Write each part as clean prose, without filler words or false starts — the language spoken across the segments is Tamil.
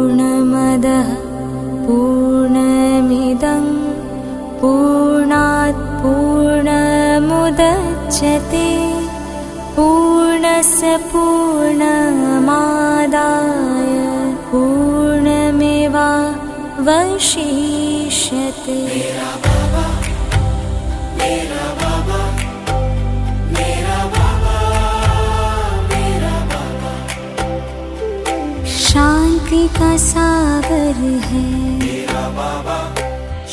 पूर्णमदः पूर्णमिदं पूर्णात् पूर्णमुदच्यते पूर्णस्य पूर्णमादाय पूर्णमेवावशिष्यते। शांति का सागर है मेरा बाबा,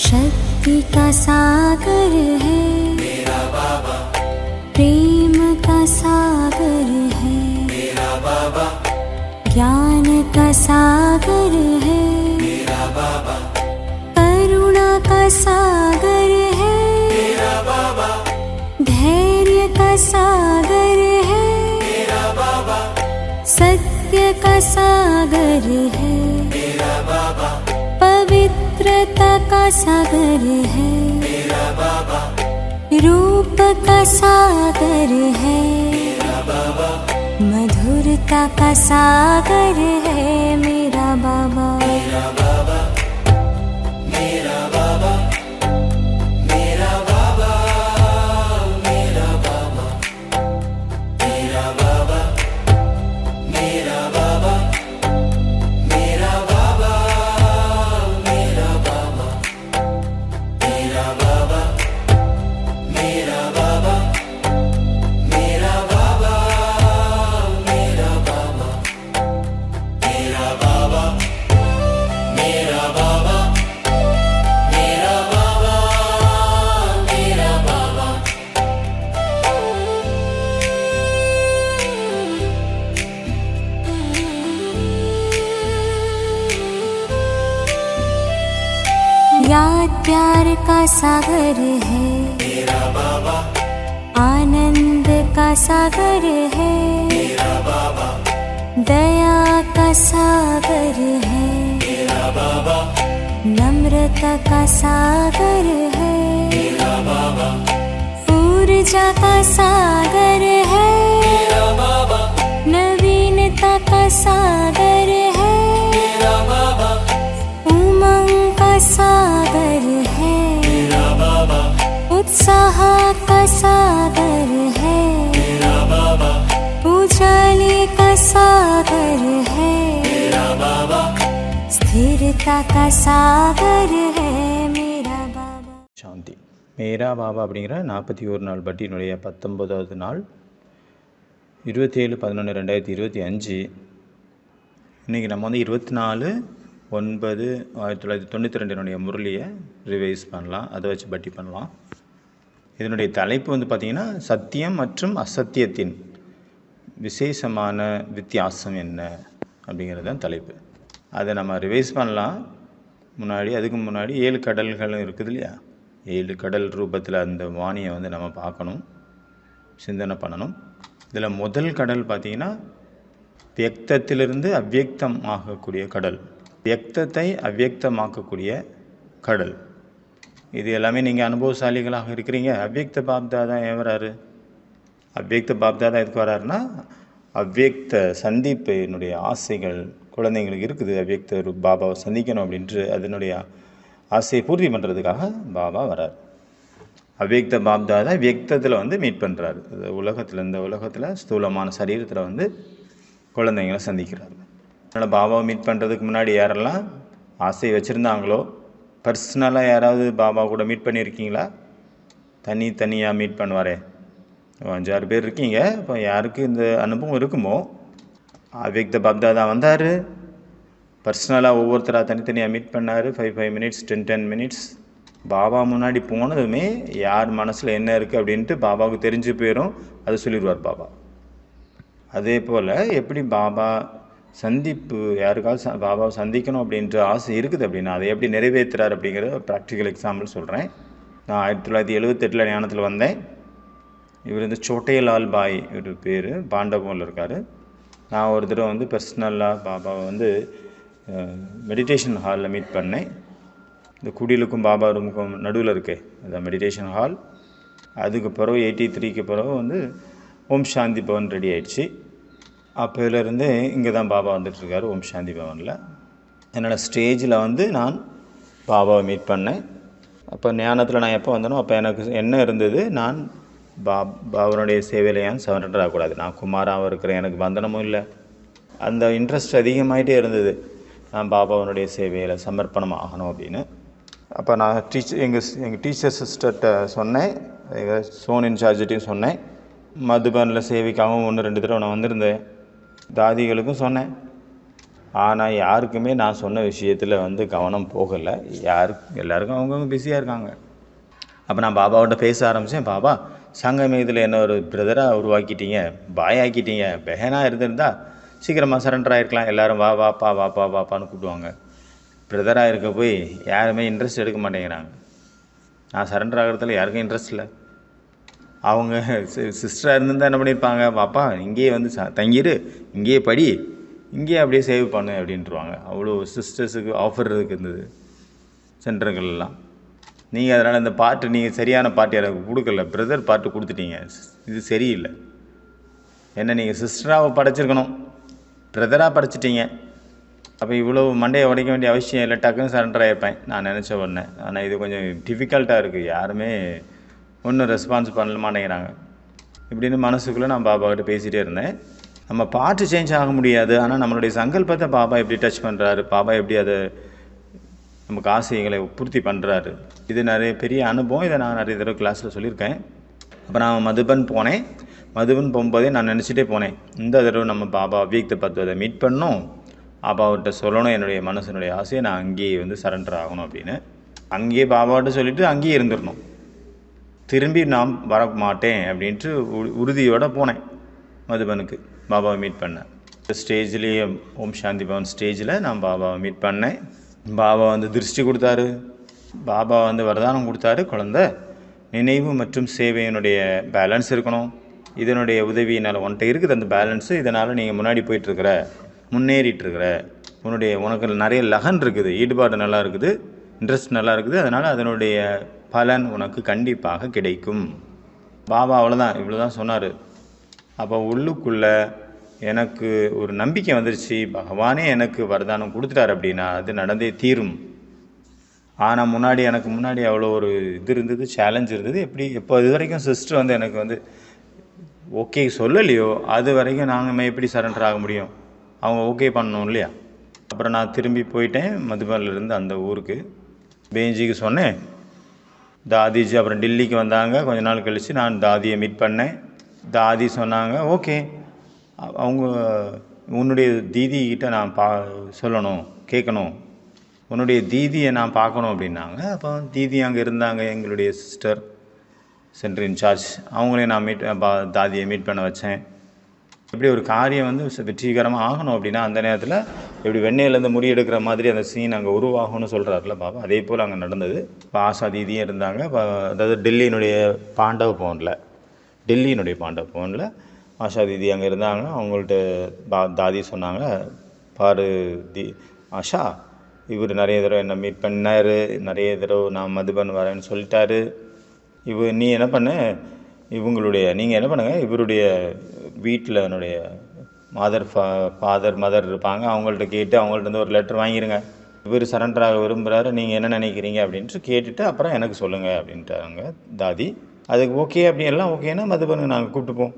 शक्ति का सागर है मेरा बाबा, प्रेम का सागर है मेरा बाबा, ज्ञान का सागर है मेरा बाबा, करुणा का सागर है मेरा बाबा, धैर्य का सागर है मेरा बाबा, सत्य का सागर है मेरा बाबा, पवित्रता का सागर है मेरा बाबा, रूप का सागर है मेरा बाबा, मधुरता का सागर है मेरा बाबा, मेरा बाबा, मेरा बाबा, मेरा बाबा, मेरा बाबा, मेरा बाबा, मेरा बाबा, मेरा बाबा, मेरा बाबा, मेरा बाबा, मेरा बाबा, मेरा बाबा, मेरा बाबा, मेरा बाबा, मेरा बाबा, मेरा बाबा, मेरा बाबा। याद प्यार का सागर है मेरा बाबा, आनंद का सागर है मेरा बाबा, दया का सागर है मेरा बाबा, नम्रता का सागर है मेरा बाबा, ऊर्जा का सागर है मेरा बाबा, नवीनता का सागर है मेरा बाबा, उमंग का सागर है मेरा बाबा, उत्साह का सागर है मेरा बाबा, उजाले का सागर है मेरा बाबा, स्थिरता का सागर है मेरा बाबा। சாந்தி மேரா பாபா அப்படிங்கிற 41 நாள் பட்டியினுடைய 19வது நாள் 27/11/2025. இன்றைக்கி நம்ம வந்து 24/9/1992 முரளியை ரிவைஸ் பண்ணலாம், அதை வச்சு பட்டி பண்ணலாம். இதனுடைய தலைப்பு வந்து பார்த்திங்கன்னா சத்தியம் மற்றும் அசத்தியத்தின் விசேஷமான வித்தியாசம் என்ன அப்படிங்கிறது தான் தலைப்பு. அதை நம்ம ரிவைஸ் பண்ணலாம். அதுக்கு முன்னாடி 7 கடல்களும் இருக்குது இல்லையா, 7 கடல் ரூபத்தில் அந்த வாணியை வந்து நம்ம பார்க்கணும், சிந்தனை பண்ணணும். இதில் முதல் கடல் பார்த்திங்கன்னா வியக்தத்திலிருந்து அவ்வியக்தம் ஆகக்கூடிய கடல், வியக்தத்தை அவ்வியக்தமாக்கக்கூடிய கடல். இது எல்லாமே நீங்கள் அனுபவசாலிகளாக இருக்கிறீங்க. அவ்வியக்த பாப்தாதா ஏன் வராரு? அவ்வியக்த பாப்தாதா எதுக்கு வராருன்னா, அவ்வியக்த சந்திப்பினுடைய ஆசைகள் குழந்தைங்களுக்கு இருக்குது. அவ்வியக்த பாபாவை சந்திக்கணும் அப்படின்ட்டு அதனுடைய ஆசையை பூர்த்தி பண்ணுறதுக்காக பாபா வரார். அவ்வியக்த பாப்தாதா வியக்தத்தில் வந்து மீட் பண்ணுறாரு. இந்த உலகத்தில் ஸ்தூலமான சரீரத்தில் வந்து குழந்தைங்களை சந்திக்கிறாரு. அதனால் பாபாவை மீட் பண்ணுறதுக்கு முன்னாடி யாரெல்லாம் ஆசை வச்சுருந்தாங்களோ, பர்சனலாக யாராவது பாபா கூட மீட் பண்ணியிருக்கீங்களா? தனியாக மீட் பண்ணுவாரே, 5-6 பேர் இருக்கீங்க. இப்போ யாருக்கு இந்த அனுபவம் இருக்குமோ, அவ்வியக்த பாப்தாதா வந்தார், பர்சனலாக ஒவ்வொருத்தராக தனித்தனியாக மீட் பண்ணார். 5 மினிட்ஸ் 10 மினிட்ஸ். பாபா முன்னாடி போனதுமே யார் மனசில் என்ன இருக்குது அப்படின்ட்டு பாபாவுக்கு தெரிஞ்சு போயிடும், அதை சொல்லிடுவார் பாபா. அதே போல் எப்படி பாபா சந்திப்பு, யாருக்காவது பாபாவை சந்திக்கணும் அப்படின்ற ஆசை இருக்குது அப்படின்னா அதை எப்படி நிறைவேற்றுறார் அப்படிங்கிற ப்ராக்டிக்கல் எக்ஸாம்பிள் சொல்கிறேன். நான் 1978 ஞானத்தில் வந்தேன். இவர் வந்து சோட்டைலால் பாய் இவர் பேர், பாண்டவனில் இருக்கார். நான் ஒரு தடவை வந்து பர்சனலாக பாபாவை வந்து மெடிடேஷன் ஹாலில் மீட் பண்ணேன். இந்த குடிலுக்கும் பாபா ரூமுக்கும் நடுவில் இருக்கே அதான் மெடிடேஷன் ஹால். அதுக்கு பிறகு 83க்கு பிறகு வந்து ஓம் சாந்தி பவன் ரெடி ஆயிடுச்சு. அப்போலேருந்தே இங்கே தான் பாபா வந்துட்டுருக்காரு, ஓம் சாந்தி பவனில். என்னோடய ஸ்டேஜில் வந்து நான் பாபாவை மீட் பண்ணேன். அப்போ ஞானத்தில் நான் எப்போ வந்தனோ அப்போ எனக்கு என்ன இருந்தது, நான் பாபாவுடைய சேவையில் ஏன் சரண்டர் ஆகக்கூடாது, நான் குமாராகவும் இருக்கிறேன், எனக்கு பந்தனமும் இல்லை. அந்த இன்ட்ரெஸ்ட் அதிகமாகிட்டே இருந்தது, நான் பாபாவுடைய சேவையில் சமர்ப்பணம் ஆகணும் அப்படின்னு. அப்போ நான் எங்கள் டீச்சர் சிஸ்டர்கிட்ட சொன்னேன், எங்கள் சோன் இன்சார்ஜிட்டையும் சொன்னேன். மதுபனில் சேவைக்காகவும் 1-2 தடவை நான் வந்திருந்தேன். தாதிகளுக்கும் சொன்னேன். ஆனால் யாருக்குமே நான் சொன்ன விஷயத்தில் வந்து கவனம் போகலை. எல்லாருக்கும் அவங்கவுங்க பிஸியாக இருக்காங்க. அப்போ நான் பாபாவோட பேச ஆரம்பித்தேன். பாபா, சங்கமேகத்தில் என்ன ஒரு பிரதராக உருவாக்கிட்டீங்க, பாய் ஆக்கிட்டீங்க. பெஹனாக இருந்திருந்தா சீக்கிரமாக சரண்டர் ஆகிருக்கலாம். எல்லோரும் வா வாப்பா வாப்பா வாப்பான்னு கூப்பிடுவாங்க. பிரதராக இருக்க போய் யாருமே இன்ட்ரெஸ்ட் எடுக்க மாட்டேங்கிறாங்க. நான் சரண்டர் ஆகிறதுல யாருக்கும் இன்ட்ரெஸ்ட் இல்லை. அவங்க சிஸ்டராக இருந்திருந்தால் என்ன பண்ணியிருப்பாங்க, பாப்பா இங்கேயே வந்து தங்கிடு, இங்கேயே படி, இங்கேயே அப்படியே சேவ் பண்ணு அப்படின்ட்டுருவாங்க. அவ்வளோ சிஸ்டர்ஸுக்கு ஆஃபர் இருந்தது சென்டர்கள்லாம். நீங்கள் அதனால் இந்த பாட்டு நீங்கள் சரியான பாட்டு எனக்கு கொடுக்கல, பிரதர் பாட்டு கொடுத்துட்டீங்க, இது சரியில்லை. என்ன நீங்கள் சிஸ்டராக படைச்சிருக்கணும், பிரதராக படைச்சிட்டீங்க. அப்போ இவ்வளோ மண்டையை உடைக்க வேண்டிய அவசியம் இல்லை, டக்குன்னு சரண்டர் ஆகிருப்பேன் நான் நினச்ச உடனே. ஆனால் இது கொஞ்சம் டிஃபிகல்ட்டாக இருக்குது, யாருமே ஒன்றும் ரெஸ்பான்ஸ் பண்ண மாட்டேங்கிறாங்க. இப்படின்னு மனசுக்குள்ளே நான் பாபாக்கிட்ட பேசிகிட்டே இருந்தேன். நம்ம பாட்டு சேஞ்ச் ஆக முடியாது, ஆனால் நம்மளுடைய சங்கல்பத்தை பாபா எப்படி டச் பண்ணுறாரு, பாபா எப்படி அதை நமக்கு ஆசைகளை பூர்த்தி பண்ணுறாரு, இது நிறைய பெரிய அனுபவம். இதை நான் நிறைய தடவை கிளாஸில் சொல்லியிருக்கேன். அப்போ நான் மதுபன் போனேன். மதுபன் போகும்போதே நான் நினச்சிட்டே போனேன், இந்த தடவை நம்ம பாபா அவ்வியக்த தத்துவத்தை மீட் பண்ணணும், பாபாவிட்ட சொல்லணும் என்னுடைய மனசனுடைய ஆசையை, நான் அங்கேயே வந்து சரண்டர் ஆகணும் அப்படின்னு. அங்கேயே பாபாவிட்ட சொல்லிவிட்டு அங்கேயே இருந்துடணும், திரும்பி நான் வர மாட்டேன் அப்படின்ட்டு உறுதியோடு போனேன் மதுபனுக்கு பாபாவை மீட் பண்ணேன். ஸ்டேஜ்லேயே ஓம் சாந்தி பவன் ஸ்டேஜில் நான் பாபாவை மீட் பண்ணேன். பாபா வந்து திருஷ்டி கொடுத்தாரு, பாபா வந்து வரதானம் கொடுத்தாரு, குழந்தை நினைவு மற்றும் சேவையினுடைய பேலன்ஸ் இருக்கணும், இதனுடைய உதவியினால் உன்கிட்ட இருக்குது அந்த பேலன்ஸு, இதனால் நீங்கள் முன்னாடி போயிட்டுருக்கிற, முன்னேறிட்டுருக்கிற, உனக்கு நிறைய லகன் இருக்குது, ஈடுபாடு நல்லா இருக்குது, இன்ட்ரெஸ்ட் நல்லா இருக்குது, அதனால் அதனுடைய பலன் உனக்கு கண்டிப்பாக கிடைக்கும். பாபா அவ்வளோதான், இவ்வளோ தான் சொன்னார். அப்போ உள்ளுக்குள்ளே எனக்கு ஒரு நம்பிக்கை வந்துருச்சு, பகவானே எனக்கு வரதானம் கொடுத்துட்டார் அப்படின்னா அது நடந்தே தீரும். ஆனால் எனக்கு முன்னாடி அவ்வளோ ஒரு இது இருந்தது, சேலஞ்ச் இருந்தது. எப்போ இது வரைக்கும் சிஸ்டர் வந்து எனக்கு வந்து ஓகே சொல்லலையோ அது வரைக்கும் நாங்கள் எப்படி சரண்டர் ஆக முடியும், அவங்க ஓகே பண்ணணும் இல்லையா. அப்புறம் நான் திரும்பி போயிட்டேன் மதுபானிலிருந்து அந்த ஊருக்கு. பேஞ்சிக்கு சொன்னேன், தாதிஜி அப்புறம் டெல்லிக்கு வந்தாங்க. கொஞ்ச நாள் கழித்து நான் தாதியை மீட் பண்ணேன். தாதி சொன்னாங்க, ஓகே அவங்க உன்னுடைய தீதிக்கிட்ட நான் சொல்லணும், கேட்கணும், உன்னுடைய தீதியை நான் பார்க்கணும் அப்படின்னாங்க. அப்போ தீதி அங்கே இருந்தாங்க, எங்களுடைய சிஸ்டர் சென்டர் இன்சார்ஜ், அவங்களையும் நான் தாதியை மீட் பண்ண வச்சேன். எப்படி ஒரு காரியம் வந்து வெற்றிகரமாக ஆகணும் அப்படின்னா அந்த நேரத்தில் எப்படி வெண்ணெயிலேருந்து முறியெடுக்கிற மாதிரி அந்த சீன் அங்கே உருவாகும்னு சொல்கிறாருல பாபா, அதே போல் அங்கே நடந்தது. இப்போ ஆஷா தீதியும் இருந்தாங்க. அதாவது டெல்லியினுடைய பாண்டவ பவனில் ஆஷா தீதி அங்கே இருந்தாங்க. அவங்கள்ட்ட தாதி சொன்னாங்க, பாரு ஆஷா, இவர் நிறைய தடவை என்னை மீட் பண்ணார், நிறைய தடவை நான் மதுபன் வரேன்னு சொல்லிட்டாரு. நீ என்ன பண்ண, நீங்கள் என்ன பண்ணுங்கள், இவருடைய வீட்டில் என்னுடைய மதர் இருப்பாங்க, அவங்கள்ட்ட கேட்டு அவங்கள்ட்ட வந்து ஒரு லெட்டர் வாங்கிடுங்க, இவர் சரண்டராக விரும்புகிறாரு, நீங்கள் என்ன நினைக்கிறீங்க அப்படின்ட்டு கேட்டுட்டு அப்புறம் எனக்கு சொல்லுங்கள் அப்படின்ட்டாங்க தாதி. அதுக்கு ஓகே அப்படி எல்லாம் ஓகேன்னா மதுபனுக்கு நாங்கள் கூப்பிட்டுப்போம்.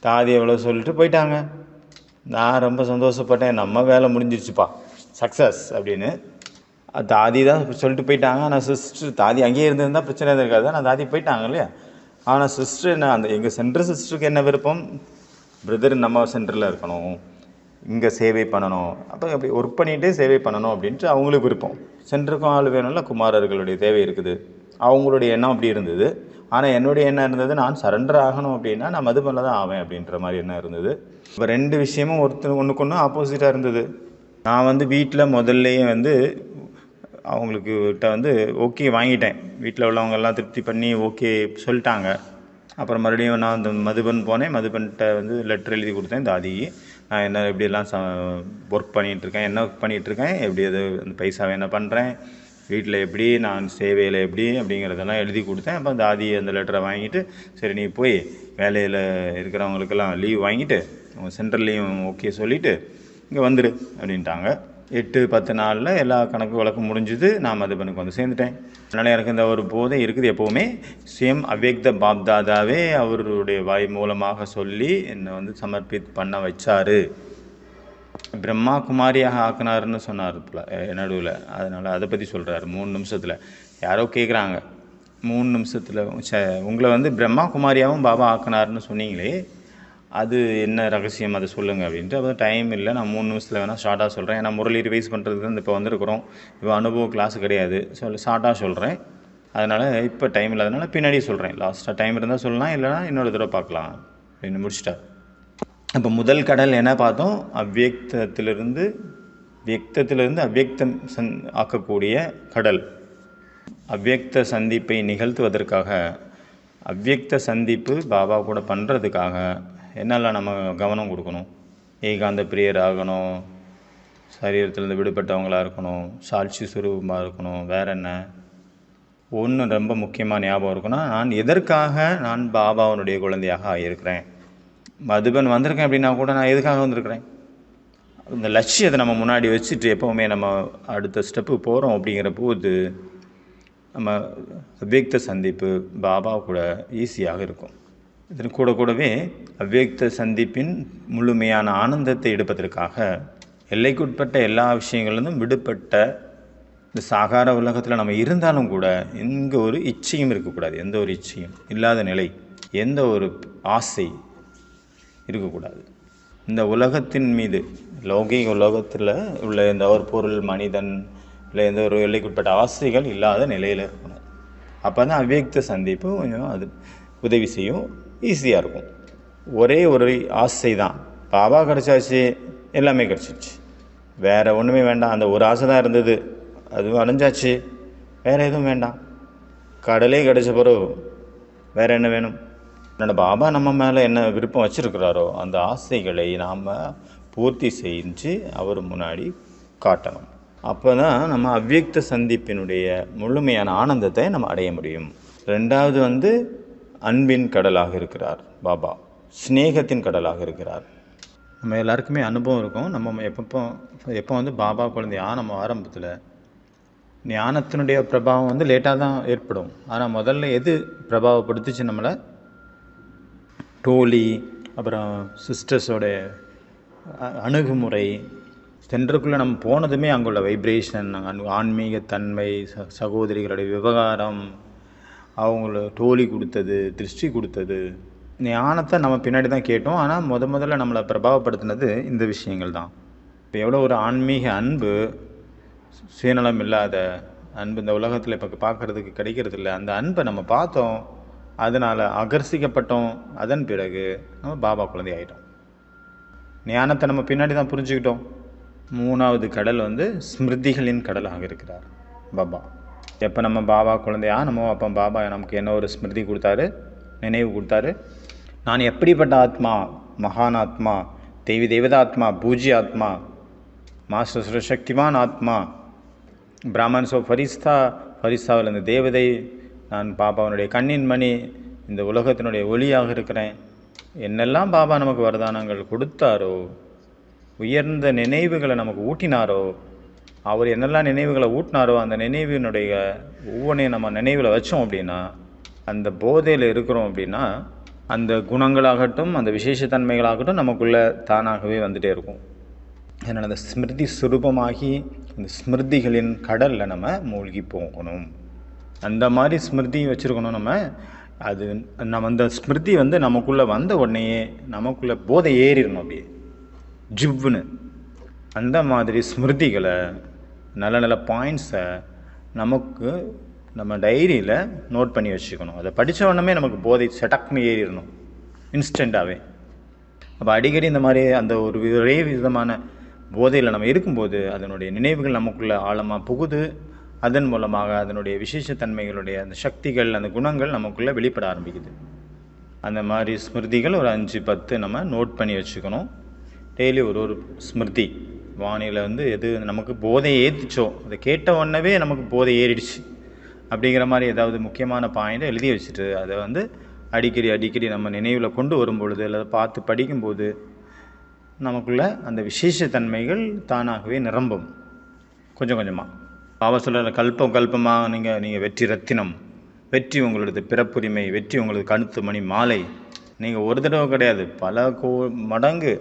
தாதி எவ்வளோ சொல்லிட்டு போயிட்டாங்க. நான் ரொம்ப சந்தோஷப்பட்டேன், நம்ம வேலை முடிஞ்சிருச்சுப்பா, சக்ஸஸ் அப்படின்னு. தாதி தான் சொல்லிட்டு போயிட்டாங்க. ஆனால் சிஸ்டர் தாதி அங்கேயே இருந்திருந்தால் பிரச்சனை இருக்காது, ஆனால் தாதி போயிட்டாங்க இல்லையா. ஆனால் சிஸ்டர் என்ன, எங்கள் சென்டர் சிஸ்டருக்கு என்ன விருப்பம், பிரதர் நம்ம சென்டரில் இருக்கணும், இங்கே சேவை பண்ணணும், அப்படி ஒர்க் பண்ணிகிட்டே சேவை பண்ணணும் அப்படின்ட்டு அவங்களுக்கு விருப்பம். சென்டருக்கும் ஆள் வேணும்ல, குமாரர்களுடைய தேவை இருக்குது, அவங்களுடைய எண்ணம் அப்படி இருந்தது. ஆனால் என்னுடைய எண்ணம் இருந்தது, நான் சரண்டர் ஆகணும் அப்படின்னா நான் மதுபனில் தான் ஆவேன் அப்படின்ற மாதிரி எண்ணம் இருந்தது. இப்போ 2 விஷயமும் ஒன்றுக்கு ஒன்று ஆப்போசிட்டாக இருந்தது. நான் வந்து வீட்டில் முதல்லையே வந்து அவங்களுக்கிட்ட வந்து ஓகே வாங்கிட்டேன், வீட்டில் உள்ளவங்கெல்லாம் திருப்தி பண்ணி ஓகே சொல்லிட்டாங்க. அப்புறம் மறுபடியும் நான் அந்த மதுபன் போனேன். மதுபன்கிட்ட வந்து லெட்டர் எழுதி கொடுத்தேன் தாதிக்கு, நான் என்ன எப்படியெல்லாம் ஒர்க் பண்ணிகிட்ருக்கேன், என்ன ஒர்க் பண்ணிகிட்ருக்கேன், எப்படி அது அந்த பைசாவை என்ன பண்ணுறேன், வீட்டில் எப்படி, நான் சேவையில் எப்படி அப்படிங்கிறதெல்லாம் எழுதி கொடுத்தேன். அப்போ தாதி அந்த லெட்டரை வாங்கிட்டு, சரி நீ போய் வேலையில் இருக்கிறவங்களுக்கெல்லாம் லீவ் வாங்கிட்டு அவங்க சென்டர்லேயும் ஓகே சொல்லிவிட்டு இங்கே வந்துடு அப்படின்ட்டாங்க. 8-10 நாளில் எல்லா கணக்கு வழக்கும் முடிஞ்சுது. நான் மதுபனுக்கு வந்து சேர்ந்துட்டேன். அதனால் எனக்கு இந்த ஒரு போதை இருக்குது. எப்போவுமே சுயம் அவ்யக்த பாப்தாதாவே அவருடைய வாய் மூலமாக சொல்லி என்னை வந்து சமர்ப்பித் பண்ண வச்சார். பிரம்மா குமாரியாக ஆக்கினாருன்னு சொன்னார் நடுவில். அதனால் அதை பற்றி சொல்கிறார். 3 நிமிஷத்தில் யாரோ கேட்குறாங்க, 3 நிமிஷத்தில் உங்களை வந்து பிரம்மா குமாரியாகவும் பாபா ஆக்கினாருன்னு சொன்னீங்களே, அது என்ன ரகசியம், அதை சொல்லுங்கள் அப்படின்ட்டு. அப்போ டைம் இல்லை, நான் 3 நிமிஷத்தில் வேணால் ஷார்ட்டாக சொல்கிறேன். ஏன்னா முரளி ரிவைஸ் பண்ணுறதுக்கு வந்து இப்போ வந்திருக்கிறோம். இப்போ அனுபவ கிளாஸ் கிடையாது. ஷார்ட்டாக சொல்கிறேன். அதனால் இப்போ டைம் இல்லாதனால பின்னாடி சொல்கிறேன். லாஸ்ட்டாக டைம் இருந்தால் சொல்லலாம், இல்லைனா இன்னொரு தடவை பார்க்கலாம் அப்படின்னு முடிச்சிட்டார். அப்போ முதல் கடல் என்ன பார்த்தோம்? அவ்யக்தத்திலிருந்து அவ்யக்தம் ஆக்கக்கூடிய கடல். அவ்யக்த சந்திப்பை நிகழ்த்துவதற்காக, அவ்யக்த சந்திப்பு பாபா கூட பண்ணுறதுக்காக என்னெல்லாம் நம்ம கவனம் கொடுக்கணும்? ஏகாந்த பிரியர் ஆகணும், சரீரத்திலேருந்து விடுபட்டவங்களாக இருக்கணும், சாட்சி சுரூபமாக இருக்கணும். வேறு என்ன? ஒன்று ரொம்ப முக்கியமாக ஞாபகம் இருக்குன்னா, நான் எதற்காக நான் பாபாவனுடைய குழந்தையாக ஆகியிருக்கிறேன். மதுபன் வந்திருக்கேன் அப்படின்னா கூட நான் எதுக்காக வந்திருக்கிறேன்? இந்த லட்சியத்தை நம்ம முன்னாடி வச்சுட்டு எப்போவுமே நம்ம அடுத்த ஸ்டெப்பு போகிறோம். அப்படிங்கிற போது நம்ம அவ்யக்த சந்திப்பு பாபா கூட ஈஸியாக இருக்கும். இதன் கூடவே அவ்யக்த சந்திப்பின் முழுமையான ஆனந்தத்தை எடுப்பதற்காக எல்லைக்குட்பட்ட எல்லா விஷயங்களிலும் விடுபட்ட இந்த சாகார உலகத்தில் நம்ம இருந்தாலும் கூட இங்கே ஒரு இச்சையும் இருக்கக்கூடாது. எந்த ஒரு இச்சையும் இல்லாத நிலை, எந்த ஒரு ஆசை இருக்கக்கூடாது. இந்த உலகத்தின் மீது, லௌகிக உலகத்தில் உள்ள எந்த ஒரு பொருள், மனிதன், இல்லை எந்த ஒரு எல்லைக்குட்பட்ட ஆசைகள் இல்லாத நிலையில் இருக்கணும். அப்போ தான் அவ்யக்த சந்திப்பு கொஞ்சம் அது உதவி செய்யும், ஈஸியாக இருக்கும். ஒரே ஒரு ஆசை தான், பாபா கிடச்சாச்சு, எல்லாமே கிடச்சிச்சு, வேறு ஒன்றுமே வேண்டாம். அந்த ஒரு ஆசை தான் இருந்தது, அதுவும் அடைஞ்சாச்சு, வேறு எதுவும் வேண்டாம். கடலே கிடச்ச பிறகு வேறு என்ன வேணும்? என்னோட பாபா நம்ம மேலே என்ன விருப்பம் வச்சுருக்கிறாரோ அந்த ஆசைகளை நாம் பூர்த்தி செஞ்சு அவர் முன்னாடி காட்டணும். அப்போ தான் நம்ம அவ்யக்த சந்திப்பினுடைய முழுமையான ஆனந்தத்தை நம்ம அடைய முடியும். ரெண்டாவது வந்து அன்பின் கடலாக இருக்கிறார் பாபா, ஸ்நேகத்தின் கடலாக இருக்கிறார். நம்ம எல்லாருக்குமே அனுபவம் இருக்கும். நம்ம எப்போ வந்து பாபா குழந்தையா நம்ம ஆரம்பத்தில் ஞானத்தினுடைய பிரபாவம் வந்து லேட்டாக தான் ஏற்படும். ஆனால் முதல்ல எது பிரபாவப்படுத்துச்சு நம்மளை? டோலி, அப்புறம் சிஸ்டர்ஸோட அணுகுமுறை, சென்டருக்குள்ளே நம்ம போனதுமே அங்குள்ள வைப்ரேஷன், ஆன்மீகத்தன்மை, சகோதரிகளுடைய விவகாரம், அவங்கள டோலி கொடுத்தது, திருஷ்டி கொடுத்தது, ஞானத்தை நம்ம பின்னாடி தான் கேட்டோம். ஆனால் முதல்ல நம்மளை பிரபாவப்படுத்தினது இந்த விஷயங்கள் தான். இப்போ எவ்வளோ ஒரு ஆன்மீக அன்பு, சுயநலம் இல்லாத அன்பு இந்த உலகத்தில் இப்போ பார்க்குறதுக்கு கிடைக்கிறது இல்லை. அந்த அன்பை நம்ம பார்த்தோம், அதனால் ஆகர்ஷிக்கப்பட்டோம். அதன் பிறகு நம்ம பாபா குழந்தை ஆகிட்டோம். ஞானத்தை நம்ம பின்னாடி தான் புரிஞ்சுக்கிட்டோம். மூணாவது கடல் வந்து ஸ்மிருதிகளின் கடலாக இருக்கிறார் பாபா. எப்போ நம்ம பாபா குழந்தையா நம்ம அப்போ பாபா நமக்கு என்ன ஒரு ஸ்மிருதி கொடுத்தாரு, நினைவு கொடுத்தாரு. நான் எப்படிப்பட்ட ஆத்மா? மகான் ஆத்மா, தேவதாத்மா, பூஜ்ய ஆத்மா, மாஸ்டர் சக்திவான் ஆத்மா, பிராமன் ஃபரிஸ்தாவில் இந்த தேவதை, நான் பாபாவனுடைய கண்ணின் மணி, இந்த உலகத்தினுடைய ஒளியாக இருக்கிறேன். என்னெல்லாம் பாபா நமக்கு வரதானங்கள் கொடுத்தாரோ, உயர்ந்த நினைவுகளை நமக்கு ஊட்டினாரோ, அவர் என்னெல்லாம் நினைவுகளை ஊட்டினாரோ அந்த நினைவினுடைய ஒவ்வொன்றையும் நம்ம நினைவில் வச்சோம் அப்படின்னா, அந்த போதையில் இருக்கிறோம் அப்படின்னா, அந்த குணங்களாகட்டும் அந்த விசேஷத்தன்மைகளாகட்டும் நமக்குள்ளே தானாகவே வந்துகிட்டே இருக்கும். அதனால் அந்த ஸ்மிருதி சுரூபமாகி அந்த ஸ்மிருதிகளின் கடலில் நம்ம மூழ்கி போகணும். அந்த மாதிரி ஸ்மிருதி வச்சுருக்கணும் நம்ம. அது நம்ம அந்த ஸ்மிருதி வந்து நமக்குள்ளே வந்த உடனேயே நமக்குள்ளே போதை ஏறிடணும், அப்படியே ஜிவ்வுன்னு. அந்த மாதிரி ஸ்மிருதிகளை, நல்ல நல்ல பாயிண்ட்ஸை நமக்கு நம்ம டைரியில் நோட் பண்ணி வச்சுக்கணும். அதை படித்த உடனே நமக்கு போதை செடக்னு ஏறிடணும் இன்ஸ்டண்ட்டாகவே. அப்போ அடிக்கடி இந்த மாதிரி அந்த ஒரே விதமான போதையில் நம்ம இருக்கும்போது அதனுடைய நினைவுகள் நமக்குள்ளே ஆழமாக புகுது. அதன் மூலமாக அதனுடைய விசேஷத்தன்மைகளுடைய அந்த சக்திகள், அந்த குணங்கள் நமக்குள்ளே வெளிப்பட ஆரம்பிக்குது. அந்த மாதிரி ஸ்மிருதிகள் ஒரு 5-10 நம்ம நோட் பண்ணி வச்சுக்கணும். டெய்லி ஒரு ஸ்மிருதி வானிலை வந்து எது நமக்கு போதை ஏற்றிச்சோ, அதை கேட்ட உடனே நமக்கு போதை ஏறிடுச்சு அப்படிங்கிற மாதிரி ஏதாவது முக்கியமான பாயிண்ட்டை எழுதி வச்சுட்டு அதை வந்து அடிக்கடி நம்ம நினைவில் கொண்டு வரும்பொழுது அல்லது பார்த்து படிக்கும்போது நமக்குள்ளே அந்த விசேஷத்தன்மைகள் தானாகவே நிரம்பும். கொஞ்சம் கொஞ்சமாக. பாபா சொல்கிற கல்பமாக நீங்கள் வெற்றி ரத்தினம், வெற்றி உங்களது பிறப்புரிமை, வெற்றி உங்களது கழுத்து மணி மாலை. நீங்கள் ஒரு தடவை கிடையாது, பல மடங்கு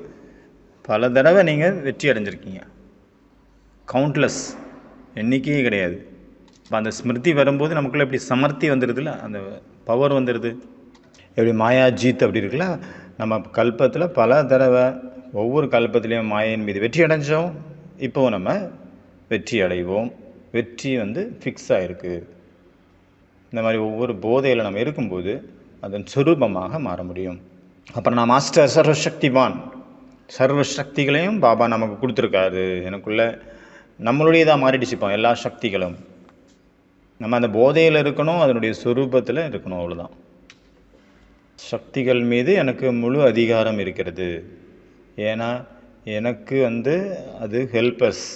பல தடவை நீங்கள் வெற்றி அடைஞ்சிருக்கீங்க. கவுண்ட்லெஸ், எண்ணிக்கையே கிடையாது. இப்போ அந்த ஸ்மிருதி வரும்போது நமக்குள்ளே எப்படி சமர்த்தி வந்துடுதுல்ல, அந்த பவர் வந்துடுது. எப்படி மாயா ஜீத் அப்படி இருக்குல்ல, நம்ம கல்பத்தில் பல தடவை ஒவ்வொரு கல்பத்துலேயும் மாயின் மீது வெற்றி அடைஞ்சோம். இப்போது நம்ம வெற்றி அடைவோம். வெற்றி ஃபிக்ஸ் ஆகிருக்கு. இந்த மாதிரி ஒவ்வொரு போதையில் நம்ம இருக்கும்போது அதன் சுரூபமாக மாற முடியும். அப்புறம் நான் மாஸ்டர் சர்வசக்திவான், சர்வ சக்திகளையும் பாபா நமக்கு கொடுத்துருக்காரு. எனக்குள்ளே நம்மளுடையதாக மாறிடுச்சுப்போம் எல்லா சக்திகளும். நம்ம அந்த போதையில் இருக்கணும், அதனுடைய சுரூபத்தில் இருக்கணும், அவ்வளோதான். சக்திகள் மீது எனக்கு முழு அதிகாரம் இருக்கிறது. ஏன்னா எனக்கு அது ஹெல்பர்ஸ்.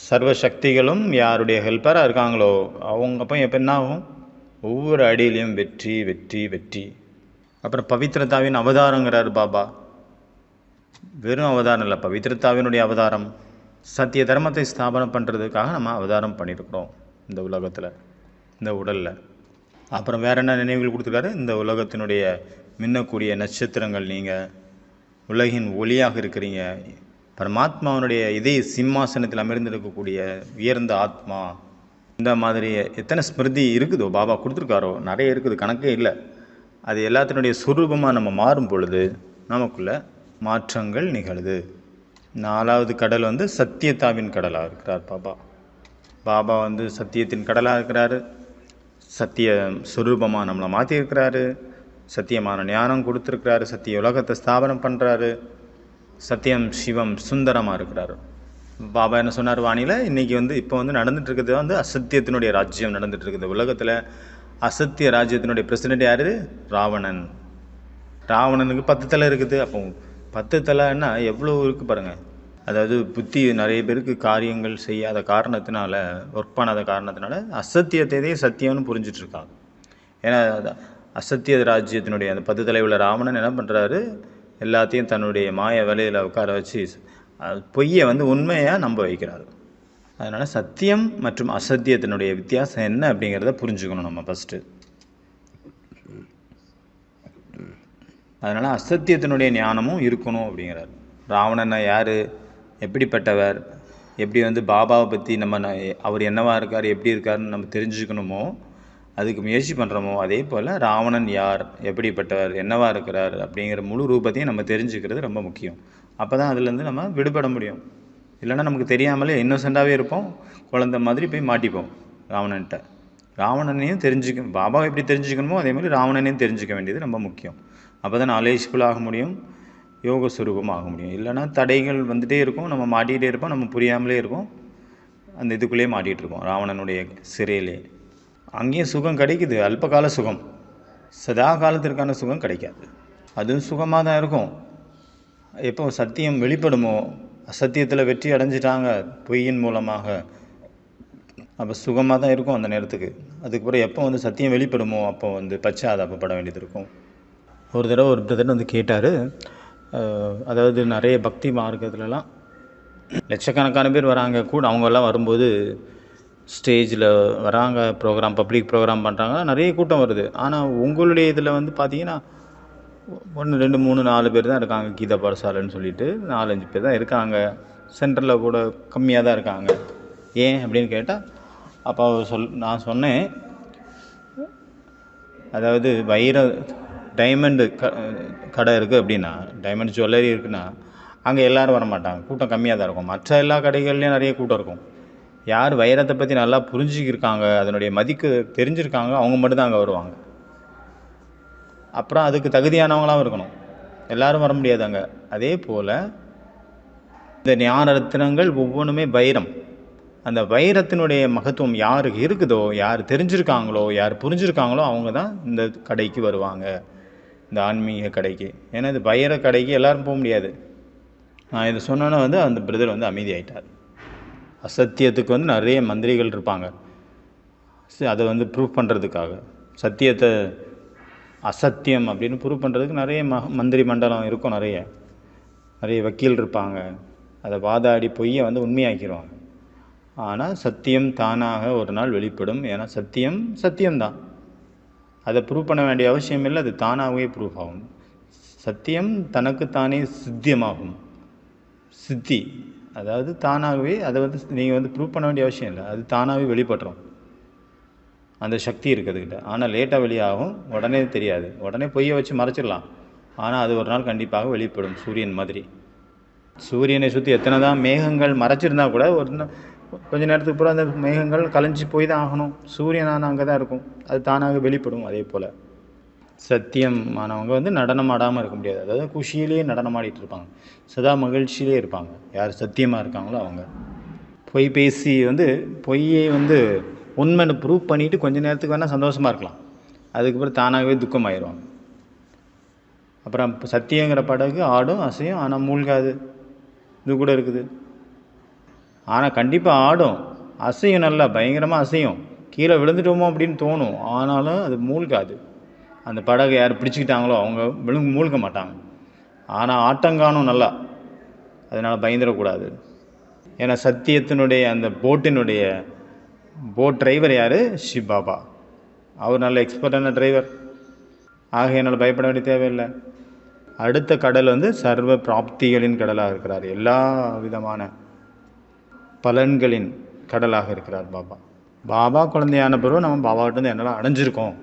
சர்வ சக்திகளும் யாருடைய ஹெல்ப்பராக இருக்காங்களோ அவங்க அப்போ எப்போ என்ன ஆகும், ஒவ்வொரு அடியிலையும் வெற்றி வெற்றி வெற்றி. அப்புறம் பவித்ரதாவின் அவதாரங்கிறார் பாபா. வெறும் அவதாரம் இல்லை, பவித்ரதாவினுடைய அவதாரம். சத்திய தர்மத்தை ஸ்தாபனம் பண்ணுறதுக்காக நம்ம அவதாரம் பண்ணியிருக்கிறோம் இந்த உலகத்தில், இந்த உடலில். அப்புறம் வேறு என்ன நினைவுகள் கொடுத்துருக்காரு, இந்த உலகத்தினுடைய மின்னக்கூடிய நட்சத்திரங்கள், நீங்கள் உலகின் ஒளியாக இருக்கிறீங்க. பரமாத்மாவனுடைய இதே சிம்மாசனத்தில் அமர்ந்திருக்கக்கூடிய உயர்ந்த ஆத்மா. இந்த மாதிரி எத்தனை ஸ்மிருதி இருக்குதோ பாபா கொடுத்துருக்காரோ, நிறைய இருக்குது, கணக்கே இல்லை. அது எல்லாத்தினுடைய சுரூபமாக நம்ம மாறும் பொழுது நமக்குள்ளே மாற்றங்கள் நிகழுது. 4வது கடல் சத்தியத்தாவின் கடலாக இருக்கிறார் பாபா. பாபா சத்தியத்தின் கடலாக இருக்கிறாரு. சத்திய சுரூபமாக நம்மளை மாற்றிருக்கிறாரு. சத்தியமான ஞானம் கொடுத்துருக்கிறாரு. சத்திய உலகத்தை ஸ்தாபனம் பண்ணுறாரு. சத்தியம் சிவம் சுந்தரமாக இருக்கிறாரு. பாபா என்ன சொன்னார் வாணியில், இன்றைக்கி இப்போ நடந்துகிட்ருக்கிறது அசத்தியத்தினுடைய ராஜ்யம் நடந்துகிட்ருக்குது உலகத்தில். அசத்திய ராஜ்யத்தினுடைய பிரசிடெண்ட் யார்? ராவணன். ராவணனுக்கு 10 தலை இருக்குது. அப்போ 10 தலைன்னா எவ்வளோ இருக்குது பாருங்கள். அதாவது புத்தி நிறைய பேருக்கு காரியங்கள் செய்யாத காரணத்தினால, ஒர்க் பண்ணாத காரணத்தினால அசத்தியத்தையே சத்தியம்னு புரிஞ்சிட்ருக்காங்க. ஏன்னா அசத்திய ராஜ்யத்தினுடைய அந்த 10 தலை உள்ள ராவணன் என்ன பண்ணுறாரு, எல்லாத்தையும் தன்னுடைய மாய வேலையில் உட்கார வச்சு பொய்யை உண்மையாக நம்ப வைக்கிறாரு. அதனால் சத்தியம் மற்றும் அசத்தியத்தினுடைய வித்தியாசம் என்ன அப்படிங்கிறத புரிஞ்சுக்கணும் நம்ம ஃபஸ்ட்டு. அதனால் அசத்தியத்தினுடைய ஞானமும் இருக்கணும் அப்படிங்கிறார். ராவணனை யார், எப்படிப்பட்டவர், எப்படி பாபாவை பற்றி நம்ம அவர் என்னவாக இருக்கார், எப்படி இருக்காருன்னு நம்ம தெரிஞ்சுக்கணுமோ, அதுக்கு முயற்சி பண்ணுறோமோ, அதே போல் ராவணன் யார், எப்படிப்பட்டவர், என்னவாக இருக்கிறார் அப்படிங்கிற முழு ரூபத்தையும் நம்ம தெரிஞ்சுக்கிறது ரொம்ப முக்கியம். அப்போ தான் அதுலேருந்து நம்ம விடுபட முடியும். இல்லைன்னா நமக்கு தெரியாமலே இன்னோசென்ட்டாகவே இருப்போம், குழந்தை மாதிரி போய் மாட்டிப்போம் ராவணன்ட்ட. ராவணனையும் பாபாவை எப்படி தெரிஞ்சுக்கணுமோ அதே மாதிரி ராவணனையும் தெரிஞ்சுக்க வேண்டியது ரொம்ப முக்கியம். அப்போ தான் நாலேஜ்ஃபுல் ஆக முடியும், யோக சுரூபம் ஆக முடியும். இல்லைனா தடைகள் வந்துகிட்டே இருக்கும், நம்ம மாட்டிகிட்டே இருப்போம், நம்ம புரியாமலே இருக்கும், அந்த இதுக்குள்ளேயே மாட்டிகிட்டு இருப்போம் ராவணனுடைய சிறையிலே. அங்கேயும் சுகம் கிடைக்குது, அல்பகால சுகம், சதா காலத்திற்கான சுகம் கிடைக்காது. அதுவும் சுகமாக தான் இருக்கும். எப்போ சத்தியம் வெளிப்படுமோ, அசத்தியத்தில் வெற்றி அடைஞ்சிட்டாங்க பொய்யின் மூலமாக, அப்போ சுகமாக தான் இருக்கும் அந்த நேரத்துக்கு. அதுக்கப்புறம் எப்போ சத்தியம் வெளிப்படுமோ அப்போ பச்சாதாபப்பட வேண்டியது இருக்கும். ஒரு தடவை ஒரு பிரதர் கேட்டார், அதாவது நிறைய பக்தி மார்க்கத்துலலாம் லட்சக்கணக்கான பேர் வராங்க கூட, அவங்கெல்லாம் வரும்போது ஸ்டேஜில் வராங்க, ப்ரோக்ராம் பப்ளிக் ப்ரோக்ராம் பண்ணுறாங்க, நிறைய கூட்டம் வருது. ஆனால் உங்களுடைய இதில் பார்த்தீங்கன்னா 1 2 3 4 பேர் தான் இருக்காங்க. கீதா பாடசாலைன்னு சொல்லிட்டு 4-5 பேர் தான் இருக்காங்க. சென்டரில் கூட கம்மியாக தான் இருக்காங்க. ஏன் அப்படின்னு கேட்டால், அப்போ நான் சொன்னேன், அதாவது டைமண்டு கடை இருக்குது அப்படின்னா, டைமண்ட் ஜுவல்லரி இருக்குன்னா அங்கே எல்லோரும் வரமாட்டாங்க, கூட்டம் கம்மியாக தான் இருக்கும். மற்ற எல்லா கடைகள்லேயும் நிறைய கூட்டம் இருக்கும். யார் வைரத்தை பற்றி நல்லா புரிஞ்சுக்கிருக்காங்க, அதனுடைய மதிப்பு தெரிஞ்சிருக்காங்க, அவங்க மட்டும்தான் அங்கே வருவாங்க. அப்புறம் அதுக்கு தகுதியானவங்களாகவும் இருக்கணும், எல்லோரும் வர முடியாது அங்கே. அதே போல் இந்த ஞான ரத்தினங்கள் ஒவ்வொன்றுமே வைரம். அந்த வைரத்தினுடைய மகத்துவம் யாருக்கு இருக்குதோ, யார் தெரிஞ்சிருக்காங்களோ, யார் புரிஞ்சிருக்காங்களோ அவங்க தான் இந்த கடைக்கு வருவாங்க, இந்த ஆன்மீக கடைக்கு. ஏன்னா இது வைர கடைக்கு எல்லோரும் போக முடியாது. நான் இதை சொன்னோன்னே அந்த பிரதர் அமைதி ஆகிட்டார். அசத்தியத்துக்கு நிறைய மந்திரிகள் இருப்பாங்க, அதை ப்ரூவ் பண்ணுறதுக்காக. சத்தியத்தை அசத்தியம் அப்படின்னு ப்ரூவ் பண்ணுறதுக்கு நிறைய மந்திரி மண்டலம் இருக்கும், நிறைய வக்கீல் இருப்பாங்க, அதை வாதாடி பொய்யை உண்மையாக்கிடுவாங்க. ஆனால் சத்தியம் தானாக ஒரு நாள் வெளிப்படும். ஏன்னா சத்தியம்தான், அதை ப்ரூவ் பண்ண வேண்டிய அவசியம் இல்லை, அது தானாகவே ப்ரூஃப் ஆகும். சத்தியம் தனக்குத்தானே சித்தியமாகும். சித்தி அதாவது தானாகவே, அதை நீங்கள் ப்ரூவ் பண்ண வேண்டிய அவசியம் இல்லை, அது தானாகவே வெளிப்பட்டுரும். அந்த சக்தி இருக்கிறதுக்கிட்ட. ஆனால் லேட்டாக வெளியாகும், உடனே தெரியாது. உடனே பொய்யை வச்சு மறைச்சிடலாம், ஆனால் அது ஒரு நாள் கண்டிப்பாக வெளிப்படும். சூரியன் மாதிரி. சூரியனை சுற்றி எத்தனை தான் மேகங்கள் மறைச்சிருந்தா கூட கொஞ்ச நேரத்துக்கு அப்புறம் அந்த மேகங்கள் கலைஞ்சி போய் தான் ஆகணும். சூரியனான அங்கே தான் இருக்கும், அது தானாக வெளிப்படும். அதே போல் சத்தியமானவங்க நடனம் ஆடாமல் இருக்க முடியாது. அதாவது குஷியிலேயே நடனம் ஆடிட்டு இருப்பாங்க, சதா மகிழ்ச்சியிலே இருப்பாங்க. யார் சத்தியமாக இருக்காங்களோ அவங்க. பொய் பேசி பொய்யை உண்மைன்னு ப்ரூவ் பண்ணிவிட்டு கொஞ்ச நேரத்துக்கு வேணால் சந்தோஷமாக இருக்கலாம், அதுக்கப்புறம் தானாகவே துக்கமாயிடுவாங்க. அப்புறம் சத்தியங்கிற படகு ஆடும் அசையும், ஆனால் மூழ்காது. இது கூட இருக்குது. ஆனால் கண்டிப்பாக ஆடும், அசையும், நல்லா பயங்கரமாக அசையும். கீழே விழுந்துட்டோமோ அப்படின்னு தோணும், ஆனாலும் அது மூழ்காது. அந்த படகை யார் பிடிச்சிக்கிட்டாங்களோ அவங்க மூழ்க மாட்டாங்க. ஆனால் ஆட்டங்கானும் நல்லா, அதனால் பயந்துடக்கூடாது. ஏன்னா சத்தியத்தினுடைய அந்த போட் டிரைவர் யார்? சிவ் பாபா. அவர் நல்ல எக்ஸ்பர்ட்டான டிரைவர். ஆகையினால் பயப்பட வேண்டிய தேவையில்லை. அடுத்த கடல் சர்வ பிராப்திகளின் கடலாக இருக்கிறார். எல்லா விதமான பலன்களின் கடலாக இருக்கிறார் பாபா. பாபா குழந்தையான பிறகு நம்ம பாபாக்கிட்ட என்னெல்லாம் அடைஞ்சிருக்கோம்,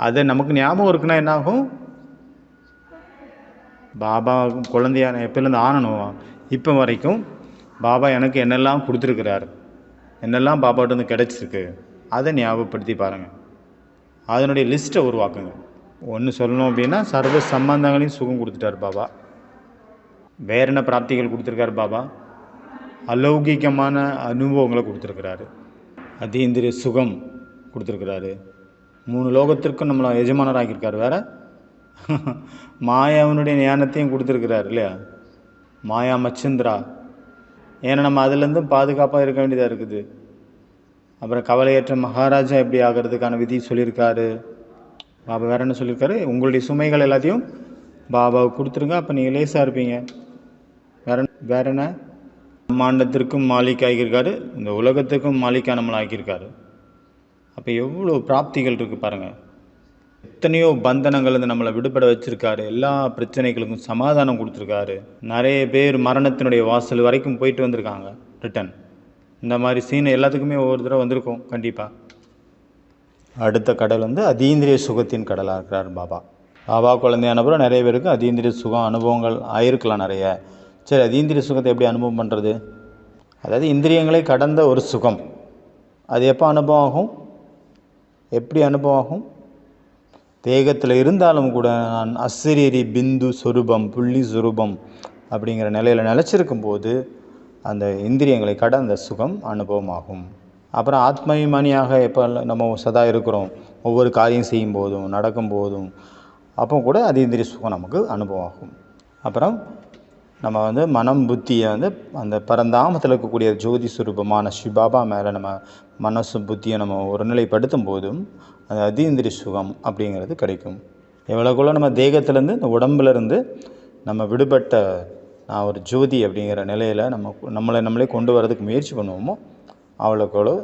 அதை நமக்கு ஞாபகம் இருக்குன்னா என்னாகும்? பாபா குழந்தையான எப்போலேருந்து ஆனணும் இப்போ வரைக்கும் பாபா எனக்கு என்னெல்லாம் கொடுத்துருக்கிறார், என்னெல்லாம் பாபாட்ட கிடச்சிருக்கு, அதை ஞாபகப்படுத்தி பாருங்கள். அதனுடைய லிஸ்ட்டை உருவாக்குங்க. ஒன்று சொல்லணும் அப்படின்னா, சர்வ சம்பந்தங்களையும் சுகம் கொடுத்துட்டார் பாபா. வேற என்ன பிராப்திகள் கொடுத்துருக்காரு பாபா? அலௌகிகமான அனுபவங்களை கொடுத்துருக்கிறாரு. அதீந்திரிய சுகம் கொடுத்துருக்கிறாரு. 3 லோகத்திற்கும் நம்மளை எஜமானராகியிருக்கார். வேறு மாயாவினுடைய ஞானத்தையும் கொடுத்துருக்கிறார் இல்லையா? மாயா மச்சந்திரா. ஏன்னா நம்ம அதுலேருந்து பாதுகாப்பாக இருக்க வேண்டியதாக இருக்குது. அப்புறம் கவலையற்ற மகாராஜா எப்படி ஆகிறதுக்கான விதி சொல்லியிருக்காரு பாபா. வேறு என்ன சொல்லியிருக்காரு? உங்களுடைய சுமைகள் எல்லாத்தையும் பாபாவுக்கு கொடுத்துருங்க, அப்போ நீங்கள் லேசாக இருப்பீங்க. வேற என்ன? பிரம்மாண்டத்திற்கும் மாலிக் ஆகியிருக்காரு, இந்த உலகத்துக்கும் மாலிக்காக நம்மளை ஆக்கியிருக்காரு. அப்போ எவ்வளோ பிராப்திகள் இருக்குது பாருங்கள். எத்தனையோ பந்தனங்கள் நம்மளை விடுபட வச்சுருக்காரு. எல்லா பிரச்சனைகளுக்கும் சமாதானம் கொடுத்துருக்காரு. நிறைய பேர் மரணத்தினுடைய வாசல் வரைக்கும் போயிட்டு வந்திருக்காங்க ரிட்டன். இந்த மாதிரி சீன் எல்லாத்துக்குமே ஒவ்வொரு தடவை வந்திருக்கும் கண்டிப்பாக. அடுத்த கடல் அதீந்திரிய சுகத்தின் கடலாக இருக்கிறார் பாபா. பாபா குழந்தையான பிறகு நிறைய பேருக்கு அதீந்திரிய சுகம் அனுபவங்கள் ஆயிருக்கலாம் நிறைய. சரி, அதீந்திரிய சுகத்தை எப்படி அனுபவம் பண்ணுறது? அதாவது இந்திரியங்களை கடந்த ஒரு சுகம். அது எப்போ அனுபவம் ஆகும்? எப்படி அனுபவம் ஆகும்? தேகத்தில் இருந்தாலும் கூட நான் அசரீரி பிந்து சொரூபம் புள்ளி சொரூபம் அப்படிங்கிற நிலையில் நிலச்சிருக்கும் போது அந்த இந்திரியங்களை கடந்த சுகம் அனுபவமாகும். அப்புறம் ஆத்மாபிமானியாக எப்போ நம்ம சதா இருக்கிறோம், ஒவ்வொரு காரியம் செய்யும் போதும் நடக்கும் போதும், அப்போ கூட அதீந்திரிய சுகம் நமக்கு அனுபவம் ஆகும். அப்புறம் நம்ம மனம் புத்தியை அந்த பரந்தாமத்தில் இருக்கக்கூடிய ஜோதி சுரூபமான சிவபாபா மேலே நம்ம மனசு புத்தியை நம்ம ஒரு நிலைப்படுத்தும் போதும் அந்த அதீந்திரிய சுகம் அப்படிங்கிறது கிடைக்கும். எவ்வளோக்குள்ள நம்ம தேகத்திலேருந்து இந்த உடம்புலேருந்து நம்ம விடுபட்ட நான் ஒரு ஜோதி அப்படிங்கிற நிலையில் நம்மளே கொண்டு வரதுக்கு முயற்சி பண்ணுவோமோ அவ்வளோக்கவ்வளோ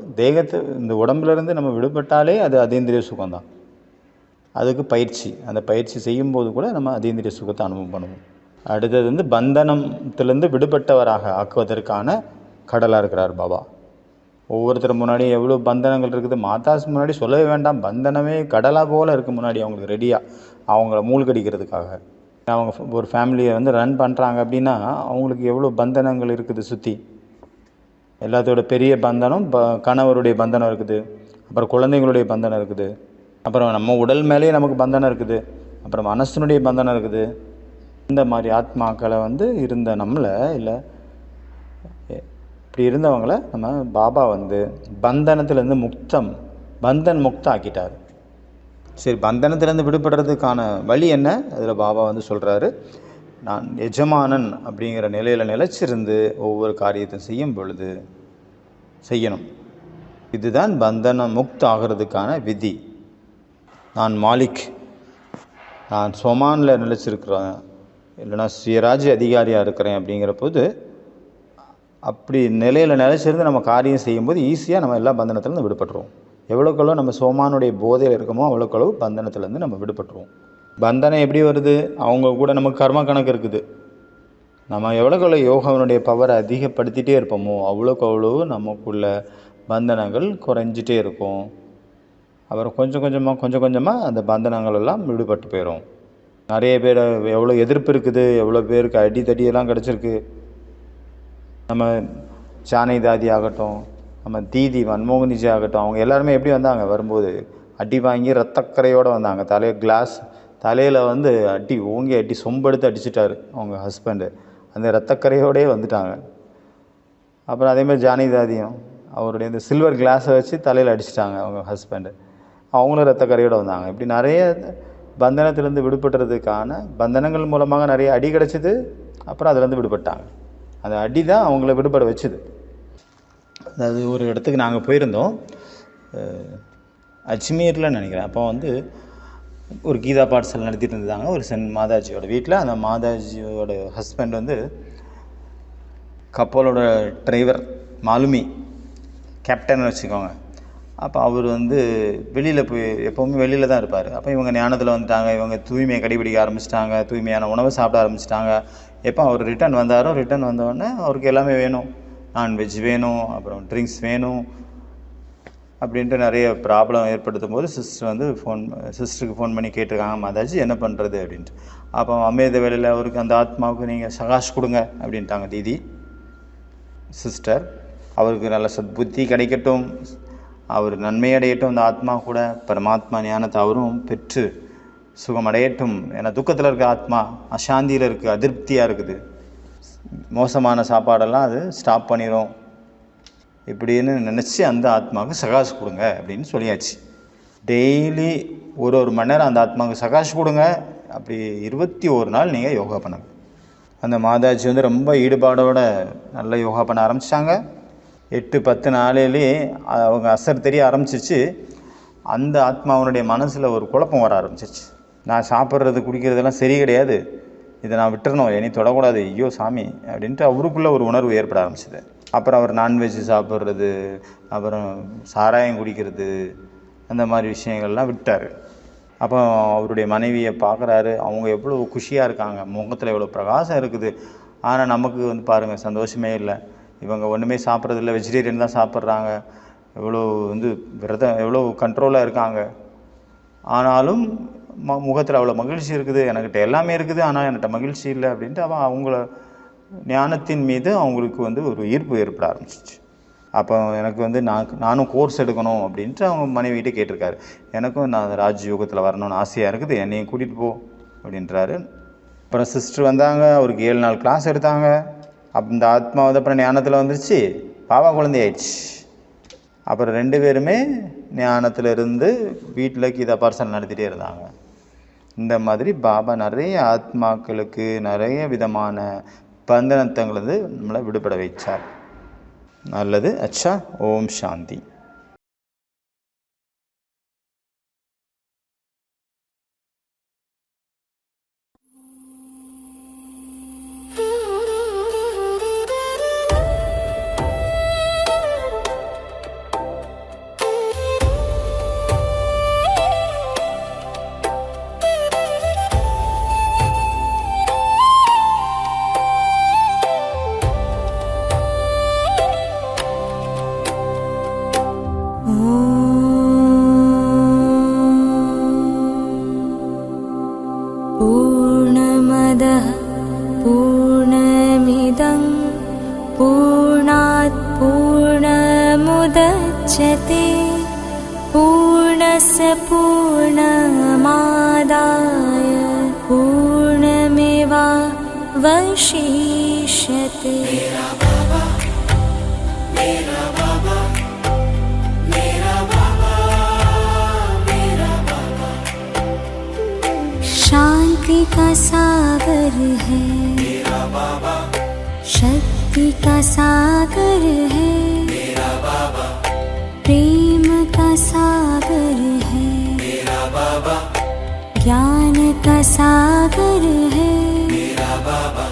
இந்த உடம்புலேருந்து நம்ம விடுபட்டாலே அது அதீந்திரிய சுகம்தான். அதுக்கு பயிற்சி, அந்த பயிற்சி செய்யும்போது கூட நம்ம அதீந்திரிய சுகத்தை அனுபவம் பண்ணுவோம். அடுத்தது பந்தனத்திலேருந்து விடுபட்டவராக ஆக்குவதற்கான கடலாக இருக்கிறார் பாபா. ஒவ்வொருத்தர் முன்னாடி எவ்வளோ பந்தனங்கள் இருக்குது. மாதாஸ் முன்னாடி சொல்லவே வேண்டாம், பந்தனமே கடலாக போல் இருக்குது முன்னாடி அவங்களுக்கு ரெடியாக, அவங்கள மூழ்கடிக்கிறதுக்காக. அவங்க ஒரு ஃபேமிலியை ரன் பண்ணுறாங்க அப்படின்னா அவங்களுக்கு எவ்வளோ பந்தனங்கள் இருக்குது சுற்றி. எல்லாத்தோட பெரிய பந்தனம் கணவருடைய பந்தனம் இருக்குது, அப்புறம் குழந்தைங்களுடைய பந்தனம் இருக்குது, அப்புறம் நம்ம உடல் மேலேயே நமக்கு பந்தனம் இருக்குது, அப்புறம் மனசனுடைய பந்தனம் இருக்குது. இந்த மாதிரி ஆத்மாக்களை இருந்த நம்மளை இல்லை இப்படி இருந்தவங்களை நம்ம பாபா பந்தனத்திலேருந்து பந்தன் முக்தம் ஆக்கிட்டார். சரி, பந்தனத்திலேருந்து விடுபடுறதுக்கான வழி என்ன? அதில் பாபா சொல்கிறாரு, நான் எஜமானன் அப்படிங்கிற நிலையில் நிலைச்சிருந்து ஒவ்வொரு காரியத்தை செய்யும் பொழுது செய்யணும். இதுதான் பந்தன முக்த் ஆகிறதுக்கான விதி. நான் மாலிக், நான் சொமானில் நிலைச்சிருக்கிறேன், இல்லைனா சுயராஜ்ய அதிகாரியாக இருக்கிறேன் அப்படிங்கிற போது அப்படி நிலையில் நிலைச்சிருந்து நம்ம காரியம் செய்யும்போது ஈஸியாக நம்ம எல்லா பந்தனத்துலேருந்து விடுபட்டுருவோம். எவ்வளோக்களவு நம்ம சோமானுடைய போதையில் இருக்கமோ அவ்வளோக்களவு பந்தனத்துலேருந்து நம்ம விடுபட்டுருவோம். பந்தனம் எப்படி வருது? அவங்க கூட நமக்கு கர்ம கணக்கு இருக்குது. நம்ம எவ்வளோக்களவு யோகாவினுடைய பவரை அதிகப்படுத்திகிட்டே இருப்போமோ அவ்வளோக்கு அவ்வளவு நமக்குள்ள பந்தனங்கள் குறைஞ்சிட்டே இருக்கும். அப்புறம் கொஞ்சம் கொஞ்சமாக அந்த பந்தனங்கள் எல்லாம் விடுபட்டு போயிடும். நிறைய பேர் எவ்வளோ எதிர்ப்பு இருக்குது, எவ்வளோ பேருக்கு அடி தடியெல்லாம் கிடச்சிருக்கு. நம்ம சானை தாதி ஆகட்டும், நம்ம தீதி மன்மோகனிஜி ஆகட்டும், அவங்க எல்லாருமே எப்படி வந்தாங்க? வரும்போது அடி வாங்கி ரத்தக்கரையோடு வந்தாங்க. தலையில் அடி ஓங்கி அடி சொம்பெடுத்து அடிச்சிட்டாரு அவங்க ஹஸ்பண்டு. அந்த ரத்தக்கரையோடே வந்துட்டாங்க. அப்புறம் அதேமாதிரி ஜானி தாதியும் அவருடைய இந்த சில்வர் கிளாஸை வச்சு தலையில் அடிச்சிட்டாங்க அவங்க ஹஸ்பண்டு. அவங்களும் ரத்தக்கரையோடு வந்தாங்க. இப்படி நிறைய பந்தனத்திலேருந்து விடுபட்டுறதுக்கான பந்தனங்கள் மூலமாக நிறைய அடி கிடச்சிது. அப்புறம் அதுலேருந்து விடுபட்டாங்க. அந்த அடி தான் அவங்கள விடுபட வச்சுது. அதாவது ஒரு இடத்துக்கு நாங்கள் போயிருந்தோம், அஜ்மீரில் நினைக்கிறேன். அப்போ ஒரு கீதா பாடசாலை நடத்திட்டு இருந்தாங்க ஒரு சென் மாதாஜியோட வீட்டில். அந்த மாதாஜியோட ஹஸ்பண்ட் கப்பலோட டிரைவர், மாலுமி கேப்டன் வச்சுக்கோங்க. அப்போ அவர் வெளியில் போய் எப்போவுமே வெளியில் தான் இருப்பார். அப்போ இவங்க ஞானத்தில் வந்துட்டாங்க. இவங்க தூய்மையை கடைபிடிக்க ஆரம்பிச்சிட்டாங்க, தூய்மையான உணவை சாப்பிட ஆரம்பிச்சிட்டாங்க. எப்போ அவர் ரிட்டர்ன் வந்தோடனே அவருக்கு எல்லாமே வேணும். நான்வெஜ் வேணும், அப்புறம் ட்ரிங்க்ஸ் வேணும் அப்படின்ட்டு நிறைய ப்ராப்ளம் ஏற்படுத்தும் போது சிஸ்டருக்கு ஃபோன் பண்ணி கேட்டிருக்காங்க, மாதாஜி என்ன பண்ணுறது அப்படின்ட்டு. அப்போ அமிர்த வேலையில் அவருக்கு அந்த ஆத்மாவுக்கு நீங்கள் சகாஷ் கொடுங்க அப்படின்ட்டாங்க தீதி சிஸ்டர். அவருக்கு நல்ல சத்புத்தி கிடைக்கட்டும், அவர் நன்மையடையட்டும், அந்த ஆத்மா கூட பரமாத்மா ஞானத்தை அவரும் பெற்று சுகமடையட்டும். ஏன்னா துக்கத்தில் இருக்க ஆத்மா அசாந்தியில் இருக்குது, அதிருப்தியாக இருக்குது, மோசமான சாப்பாடெல்லாம் அது ஸ்டாப் பண்ணிடும் இப்படின்னு நினச்சி அந்த ஆத்மாவுக்கு சகாஷ் கொடுங்க அப்படின்னு சொல்லியாச்சு. டெய்லி ஒரு மணி நேரம் அந்த ஆத்மாவுக்கு சகாஷ் கொடுங்க. அப்படி 21 நாள் நீங்கள் யோகா பண்ணுங்க. அந்த மாதாஜி ரொம்ப ஈடுபாடோட நல்ல யோகா பண்ண ஆரம்பித்தாங்க. 8-10 நாளிலே அவங்க அசர் தெரிய ஆரம்பிச்சிச்சு. அந்த ஆத்மாவனுடைய மனசில் ஒரு குழப்பம் வர ஆரம்பிச்சிச்சு. நான் சாப்பிட்றது குடிக்கிறதெல்லாம் சரி கிடையாது, இதை நான் விட்டுறணும், இனி தொடக்கூடாது, ஐயோ சாமி அப்படின்ட்டு அவருக்குள்ளே ஒரு உணர்வு ஏற்பட ஆரம்பிச்சிது. அப்புறம் அவர் நான்வெஜ் சாப்பிட்றது, அப்புறம் சாராயம் குடிக்கிறது, அந்த மாதிரி விஷயங்கள்லாம் விட்டார். அப்போ அவருடைய மனைவியை பார்க்குறாரு. அவங்க எவ்வளோ குஷியாக இருக்காங்க, முகத்தில் எவ்வளோ பிரகாசம் இருக்குது. ஆனால் நமக்கு பாருங்கள் சந்தோஷமே இல்லை. இவங்க ஒன்றுமே சாப்பிட்றதில்ல, வெஜிடேரியன் தான் சாப்பிட்றாங்க. எவ்வளோ விரதம், எவ்வளோ கண்ட்ரோலாக இருக்காங்க. ஆனாலும் முகத்தில் அவ்வளோ மகிழ்ச்சி இருக்குது. என்கிட்ட எல்லாமே இருக்குது, ஆனால் என்கிட்ட மகிழ்ச்சி இல்லை அப்படின்ட்டு அவங்கள ஞானத்தின் மீது அவங்களுக்கு ஒரு ஈர்ப்பு ஏற்பட ஆரம்பிச்சிச்சு. அப்போ எனக்கு நானும் கோர்ஸ் எடுக்கணும் அப்படின்ட்டு அவங்க மனைவிகிட்ட கேட்டிருக்காரு. எனக்கும் நான் ராஜயோகத்தில் வரணும்னு ஆசையாக இருக்குது, என்னையும் கூட்டிகிட்டு போ அப்படின்றாரு. அப்புறம் சிஸ்டர் வந்தாங்க, அவருக்கு 7 நாள் கிளாஸ் எடுத்தாங்க. இந்த ஆத்மா அப்புறம் ஞானத்தில் வந்துருச்சு, பாபா குழந்தை ஆயிடுச்சு. அப்புறம் 2 பேருமே ஞானத்தில் இருந்து வீட்டில் கீதா பார்சல் நடத்திட்டே இருந்தாங்க. இந்த மாதிரி பாபா நிறைய ஆத்மாக்களுக்கு நிறைய விதமான பந்தனத்தங்களது நம்மளை விடுபட வைச்சார். நல்லது. அச்சா. ஓம் சாந்தி. पूर्णमदः पूर्णमिदं पूर्णात् पूर्णमुदच्यते पूर्णस्य पूर्णमादाय पूर्णमेवावशिष्यते. शांति का सागर है मेरा बाबा, शक्ति का सागर है मेरा बाबा, प्रेम का सागर है मेरा बाबा, ज्ञान का सागर है मेरा बाबा,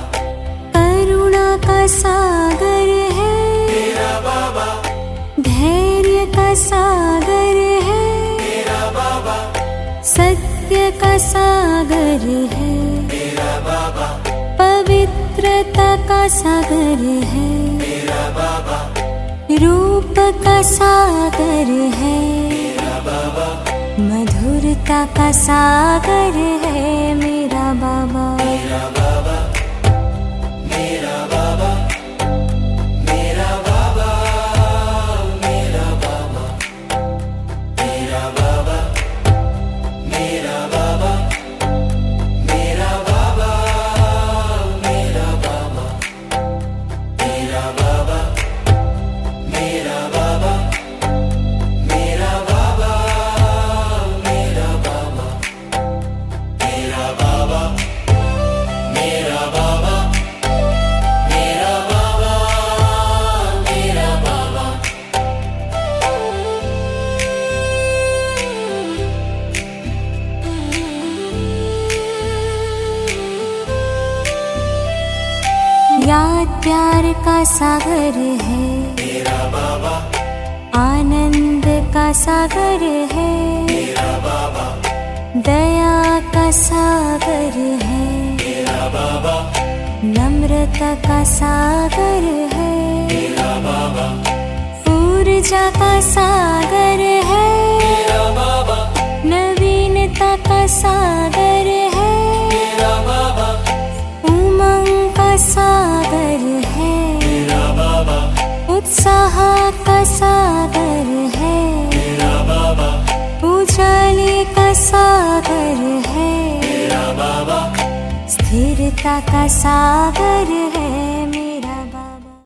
करुणा का सागर है धैर्य का सागर है मेरा बाबा, सत्य का सागर है मेरा बाबा, पवित्रता का सागर है मेरा बाबा, रूप का सागर है मेरा बाबा, मधुरता का सागर है मेरा बाबा, मेरा बाबा, मेरा बाबा, मेरा बाबा, मेरा बाबा, मेरा बाबा, मेरा बाबा, मेरा बाबा, मेरा बाबा, मेरा बाबा, मेरा बाबा, मेरा बाबा, मेरा बाबा, मेरा बाबा, मेरा बाबा, मेरा बाबा, मेरा बाबा। याद प्यार का सागर है मेरा बाबा, आनंद का सागर है मेरा बाबा, दया का सागर है मेरा बाबा, नम्रता का सागर है मेरा बाबा, ऊर्जा का सागर है मेरा बाबा, नवीनता का सागर है मेरा बाबा, उमंग का सागर है मेरा बाबा, उत्साह का सागर है मेरा बाबा, उजाले का सागर है मेरा बाबा, स्थिरता का सागर है